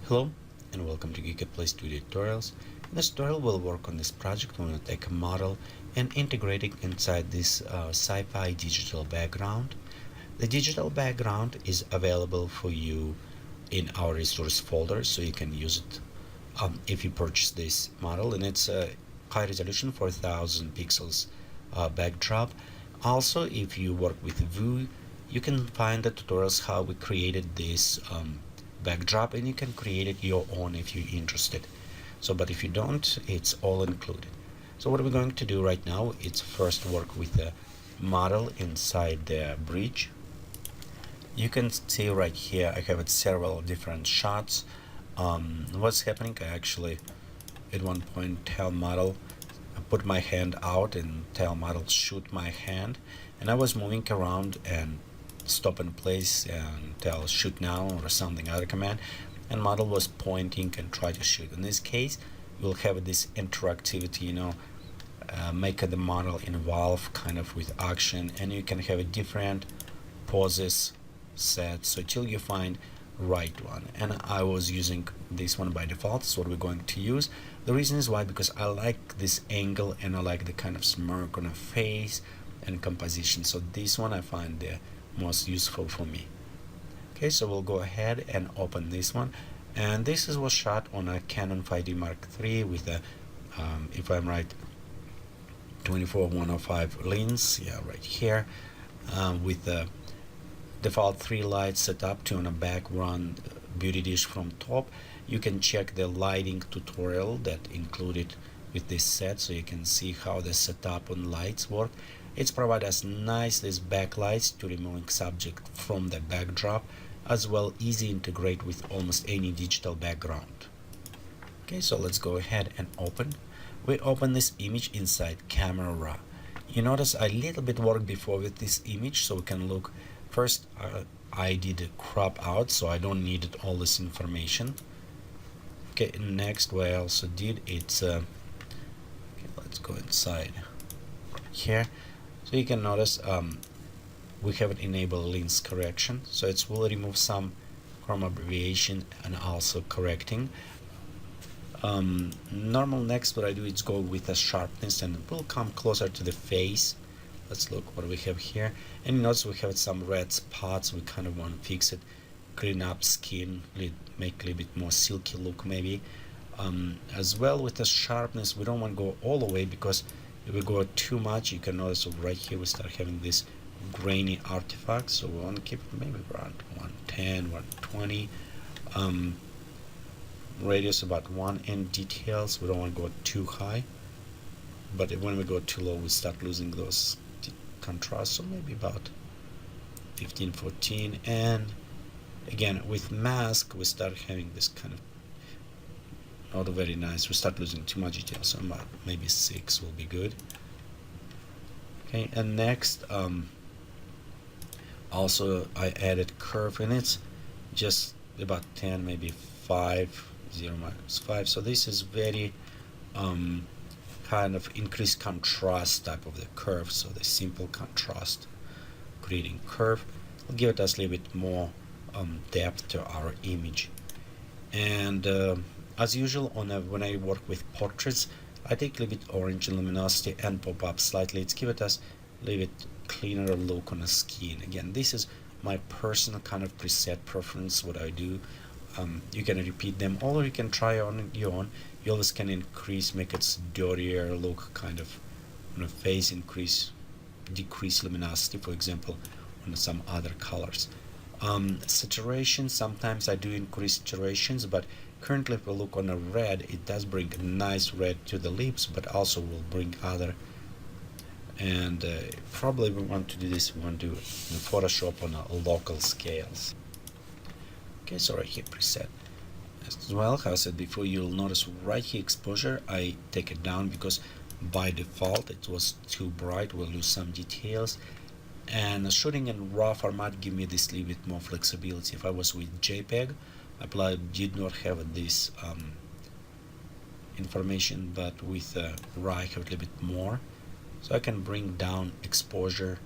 Hello and welcome to Geekatplay Studio Tutorials. In this tutorial we'll work on this project. We're going to take a model and integrate it inside this sci-fi digital background. The digital background is available for you in our resource folder, so you can use it if you purchase this model, and it's a high resolution 4000 pixels backdrop. Also, if you work with Vue, you can find the tutorials how we created this backdrop, and you can create it your own if you're interested. But if you don't, it's all included. So what we're going to do right now is first work with the model inside the bridge. You can see right here I have several different shots. What's happening, I actually at one point tell model put my hand out and tell model shoot my hand, and I was moving around and stop in place and tell shoot now or something other command, and model was pointing and try to shoot. In this case you'll have this interactivity, make the model involve kind of with action, and you can have a different poses set so till you find right one. And I was using this one by default. That's what we're going to use. The reason is why, because I like this angle and I like the kind of smirk on a face and composition, so this one I find the most useful for me. Okay, so we'll go ahead and open this one, and this was shot on a Canon 5D Mark III with a if I'm right 24-105 lens, right here, with the default 3 lights set up to on a background beauty dish from top. You can check the lighting tutorial that included with this set, so you can see how the setup on lights work. It's provide us nice these backlights to removing subject from the backdrop, as well easy integrate with almost any digital background. Okay, so let's go ahead and open. We open this image inside Camera Raw. You notice a little bit work before with this image, so we can look first. I did a crop out, so I don't need all this information. Okay, next what I also did, it's okay, let's go inside here. So you can notice we haven't enabled lens correction, so it will remove some chroma abbreviation and also correcting. Normal next what I do is go with the sharpness, and we'll come closer to the face. Let's look what we have here, and you notice we have some red spots. We kind of want to fix it, clean up skin, make a little bit more silky look maybe. As well with the sharpness, we don't want to go all the way, because if we go too much, you can notice right here we start having this grainy artifact, so we want to keep it maybe around 110, 120. Radius about 1, and details we don't want to go too high, but when we go too low we start losing those contrast, so maybe about 15, 14. And again with mask we start having this kind of not very nice, we start losing too much detail, so about maybe 6 will be good. Okay, and next also I added curve, and it's just about 10, maybe 5, 0 minus 5, so this is very kind of increased contrast type of the curve, so the simple contrast creating curve will give us a little bit more depth to our image. And as usual when I work with portraits, I take a little bit orange luminosity and pop up slightly. It's give us a little bit cleaner look on the skin. Again, this is my personal kind of preset preference what I do. You can repeat them, or you can try on your own. You always can increase, make it dirtier look kind of on the face, decrease luminosity, for example, on some other colors. Saturation, sometimes I do increase saturations, but currently if we look on a red, it does bring a nice red to the lips, but also will bring other. And probably we want to do this, we want to do in Photoshop on a local scales. Okay, so right here preset as well. How I said before, you'll notice right here exposure I take it down, because by default it was too bright, we'll lose some details. And shooting in raw format give me this little bit more flexibility. If I was with JPEG, I did not have this information, but with raw I have a little bit more, so I can bring down exposure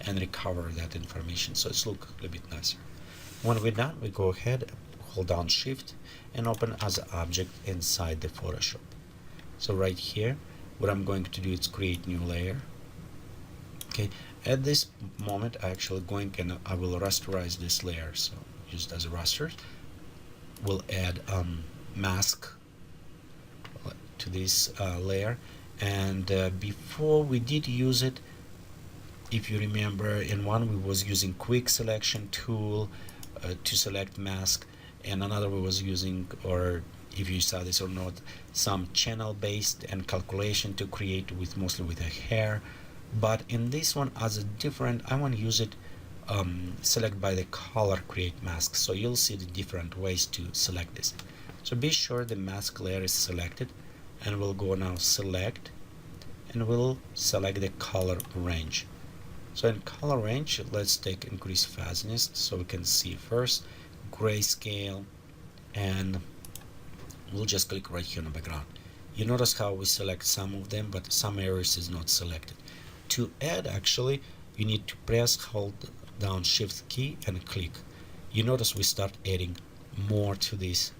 and recover that information, so it's look a little bit nicer. When we're done, we go ahead, hold down Shift and open as an object inside the Photoshop. So right here, what I'm going to do is create new layer. Okay, at this moment I actually going and I will rasterize this layer. So just as a raster, we'll add mask to this layer. And before we did use it, if you remember, in one we was using quick selection tool to select mask, and another we was using, or if you saw this or not, some channel based and calculation to create with mostly with a hair. But in this one, as a different, I want to use it select by the color create mask. So you'll see the different ways to select this. So be sure the mask layer is selected, and we'll go now select, and we'll select the color range. So in color range, let's take increase fuzziness so we can see first grayscale, and we'll just click right here on the background. You notice how we select some of them, but some areas is not selected. To add, actually, you need to hold down Shift key and click. You notice we start adding more to this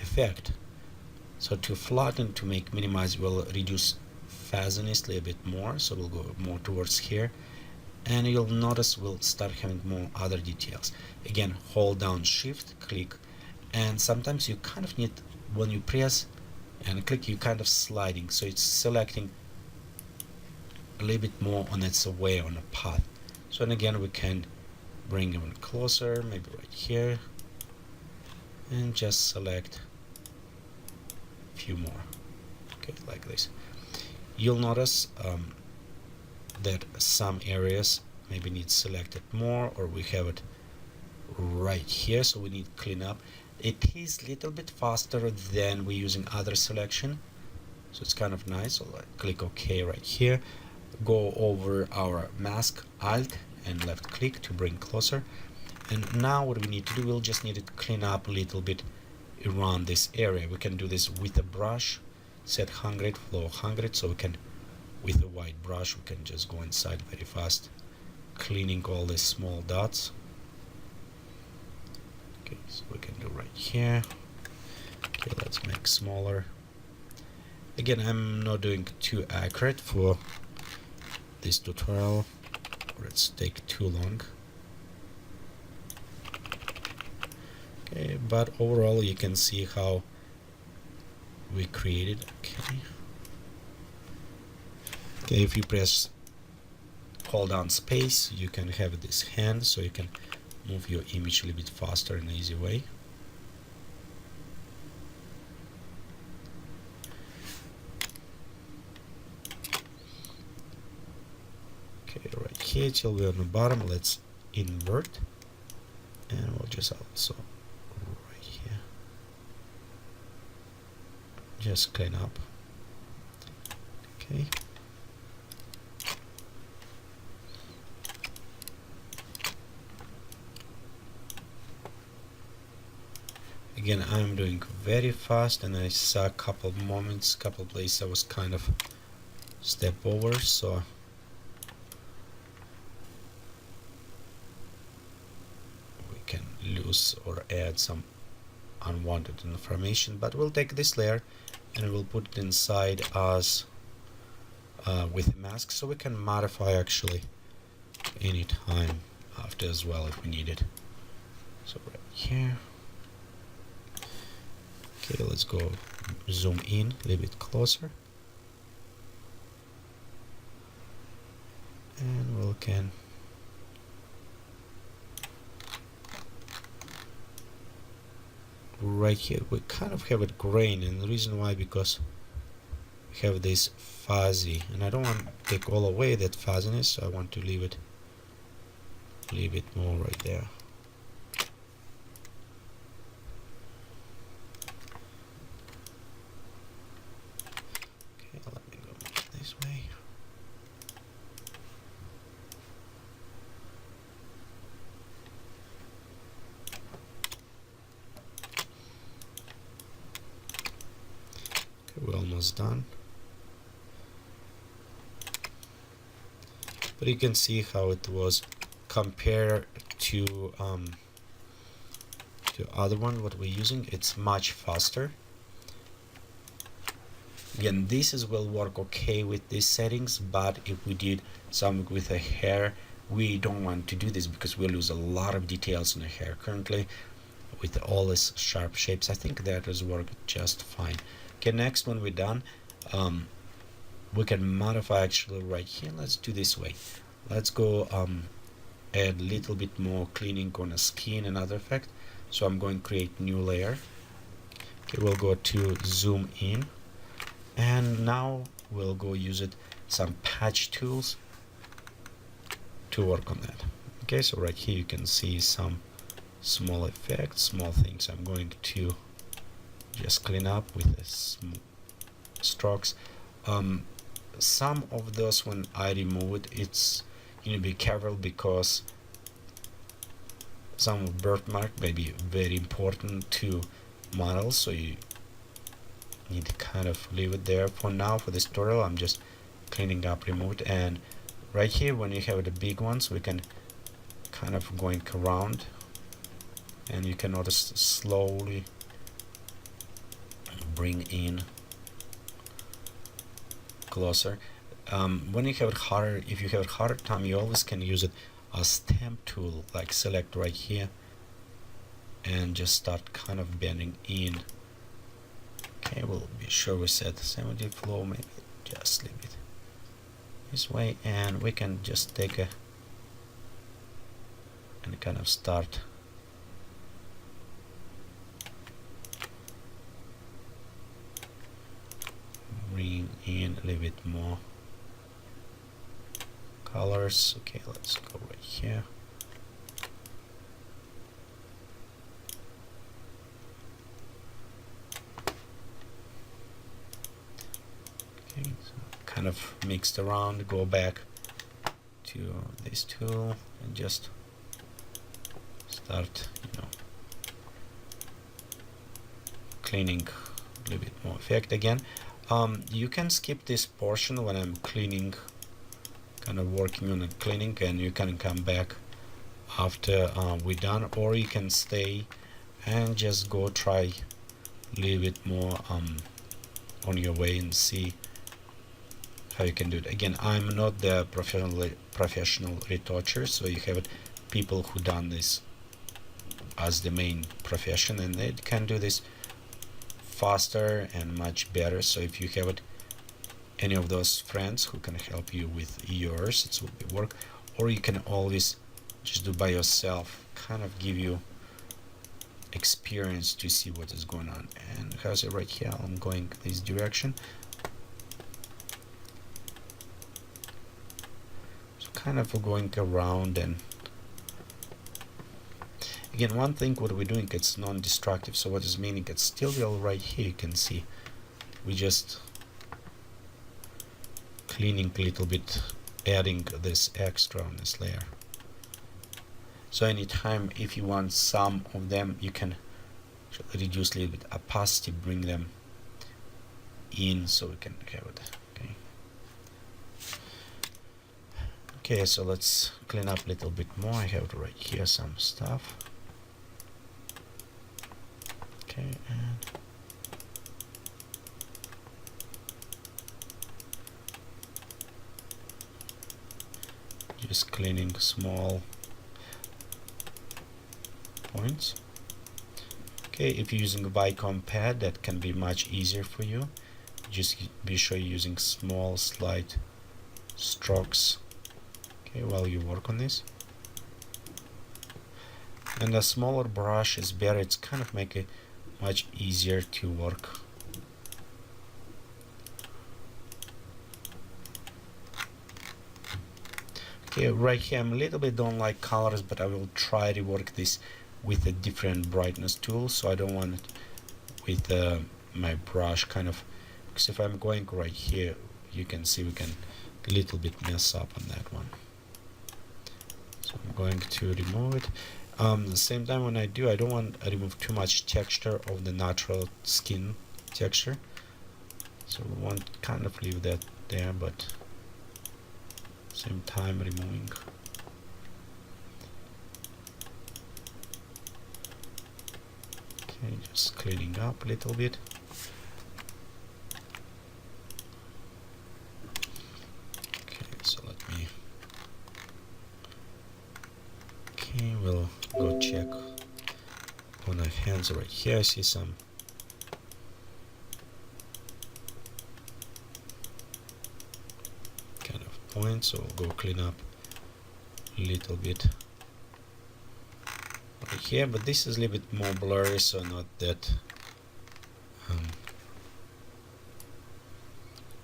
effect. So to flatten, to make minimize, we'll reduce fuzziness a little bit more, so we'll go more towards here, and you'll notice we'll start having more other details. Again, hold down Shift, click, and sometimes you kind of need, when you press and click, you kind of sliding, so it's selecting a little bit more on its way on a path. So, and again, we can bring even closer, maybe right here, and just select a few more. Okay, like this. You'll notice that some areas maybe need selected more, or we have it right here, so we need clean up. It is a little bit faster than we using other selection, so it's kind of nice. So click OK right here, go over our mask, Alt and left click to bring closer, and now what we need to do, we'll just need to clean up a little bit around this area. We can do this with a brush, set 100, flow 100, so we can, with a white brush, we can just go inside very fast, cleaning all these small dots. Okay, so we can do right here. Okay, let's make smaller. Again, I'm not doing too accurate for this tutorial, or it's take too long. Okay, but overall you can see how we created. Okay, if you press hold down space, you can have this hand, so you can move your image a little bit faster in an easy way. Okay, right here till we're on the bottom, let's invert, and we'll just also right here just clean up. Okay. Again, I'm doing very fast, and I saw a couple moments, couple places I was kind of step over, so we can lose or add some unwanted information. But we'll take this layer and we'll put it inside as with a mask, so we can modify actually any time after as well if we need it. So right here. Okay, let's go zoom in a little bit closer, and we can right here we kind of have it grain, and the reason why, because we have this fuzzy, and I don't want to take all away that fuzziness, so I want to leave it more right there. We're almost done, but you can see how it was compared to to other one what we're using. It's much faster. Again, this will work okay with these settings, but if we did something with a hair, we don't want to do this because we'll lose a lot of details in the hair. Currently, with all these sharp shapes, I think that is work just fine. Okay, next when we're done, we can modify actually right here. Let's do this way. Let's go add a little bit more cleaning on the skin and other effect. So I'm going to create new layer. Okay, we'll go to zoom in, and now we'll go use some patch tools to work on that. Okay, so right here you can see some small effects, small things. I'm going to just clean up with the strokes. Some of those, when I remove it, it's you need to be careful because some birthmark may be very important to models, so you need to kind of leave it there. For now, for this tutorial, I'm just cleaning up, remove it. And right here, when you have the big ones, we can kind of going around, and you can notice slowly bring in closer. When you have it harder, if you have a harder time, you always can use it as stamp tool, like select right here and just start kind of bending in. Okay, we'll be sure we set 70 flow, maybe just leave it this way, and we can just take a and kind of start bring in a little bit more colors. Okay, let's go right here. Okay, so kind of mixed around, go back to this tool and just start, cleaning a little bit more effect again. You can skip this portion when I'm cleaning, kind of working on the cleaning, and you can come back after we're done, or you can stay and just go try a little bit more on your way and see how you can do it. Again, I'm not the professional retoucher, so you have people who done this as the main profession, and they can do this faster and much better. So if you have any of those friends who can help you with yours, it will be work, or you can always just do by yourself, kind of give you experience to see what is going on. And how's it right here? I'm going this direction, so kind of going around. And again, one thing what we're doing, it's non-destructive, so what is meaning it's still real. Right here you can see we just cleaning a little bit, adding this extra on this layer. So anytime if you want some of them, you can reduce a little bit opacity, bring them in so we can have it. Okay, so let's clean up a little bit more. I have right here some stuff. Okay, and just cleaning small points. Okay, if you're using a Vicom pad, that can be much easier for you. Just be sure you're using small slight strokes, okay, while you work on this. And a smaller brush is better. It's kind of make it much easier to work. Okay, right here I'm a little bit don't like colors, but I will try to work this with a different brightness tool, so I don't want it with my brush kind of, because if I'm going right here, you can see we can a little bit mess up on that one. So I'm going to remove it. At the same time, when I do, I don't want to remove too much texture of the natural skin texture, so we want to kind of leave that there, but same time removing. Okay, just cleaning up a little bit. Okay, so let me. Okay, we'll go check on our hands right here. I see some kind of points, so we'll go clean up a little bit right here, but this is a little bit more blurry, so not that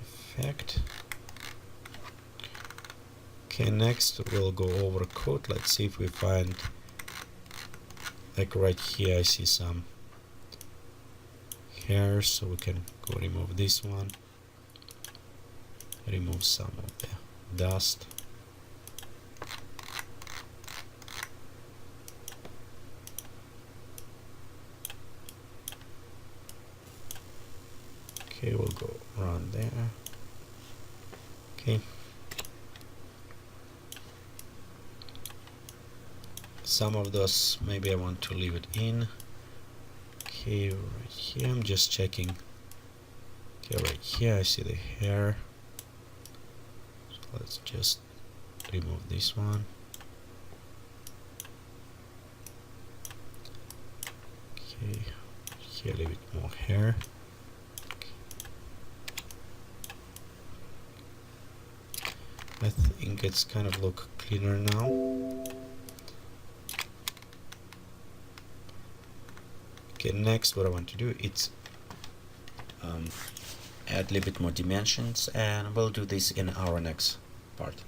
effect. Okay, next we'll go over code. Let's see if we find, like right here I see some hairs, so we can go remove this one, remove some of the dust. Okay, we'll go around there. Okay, some of those maybe I want to leave it in. Okay, right here I'm just checking. Okay, right here I see the hair, so let's just remove this one. Okay, here a little bit more hair. I think it's kind of look cleaner now. Okay, next what I want to do is add a little bit more dimensions, and we'll do this in our next part.